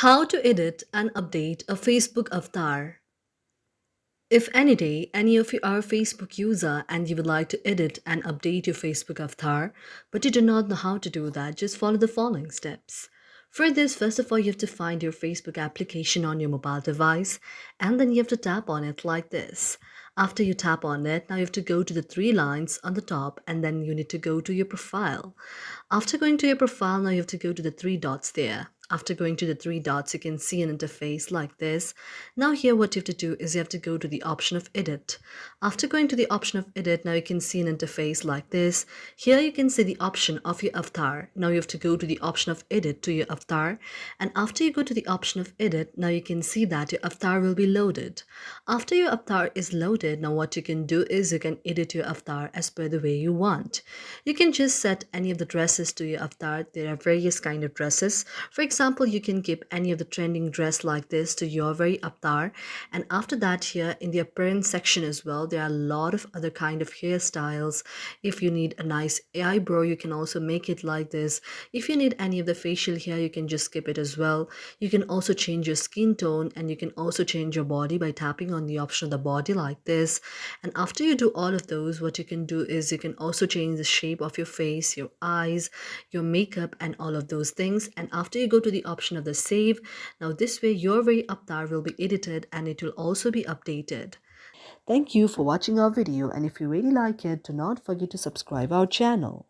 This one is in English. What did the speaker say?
How to edit and update a Facebook avatar. If any day any of you are a Facebook user and you would like to edit and update your Facebook avatar, but you do not know how to do that, just follow the following steps. For this, first of all, you have to find your Facebook application on your mobile device and then you have to tap on it like this. After you tap on it, now you have to go to the three lines on the top and then you need to go to your profile. After going to your profile, now you have to go to the three dots there. After going to the three dots, you can see an interface like this. Now here what you have to do is you have to go to the option of edit. After going to the option of edit, now you can see an interface like this. Here you can see the option of your avatar. Now you have to go to the option of edit to your avatar. And after you go to the option of edit, now you can see that your avatar will be loaded. After your avatar is loaded, now what you can do is you can edit your avatar as per the way you want. You can just set any of the dresses to your avatar. There are various kind of dresses. For example, you can keep any of the trending dress like this to your very avatar. And after that, here in the appearance section as well, there are a lot of other kind of hairstyles. If you need a nice eyebrow, you can also make it like this. If you need any of the facial hair, you can just skip it as well. You can also change your skin tone and you can also change your body by tapping on the option of the body like this. And after you do all of those, what you can do is you can also change the shape of your face, your eyes, your makeup, and all of those things. And after you go to the option of the save, now this way your very avatar will be edited and it will also be updated. Thank you for watching our video, and if you really like it, do not forget to subscribe our channel.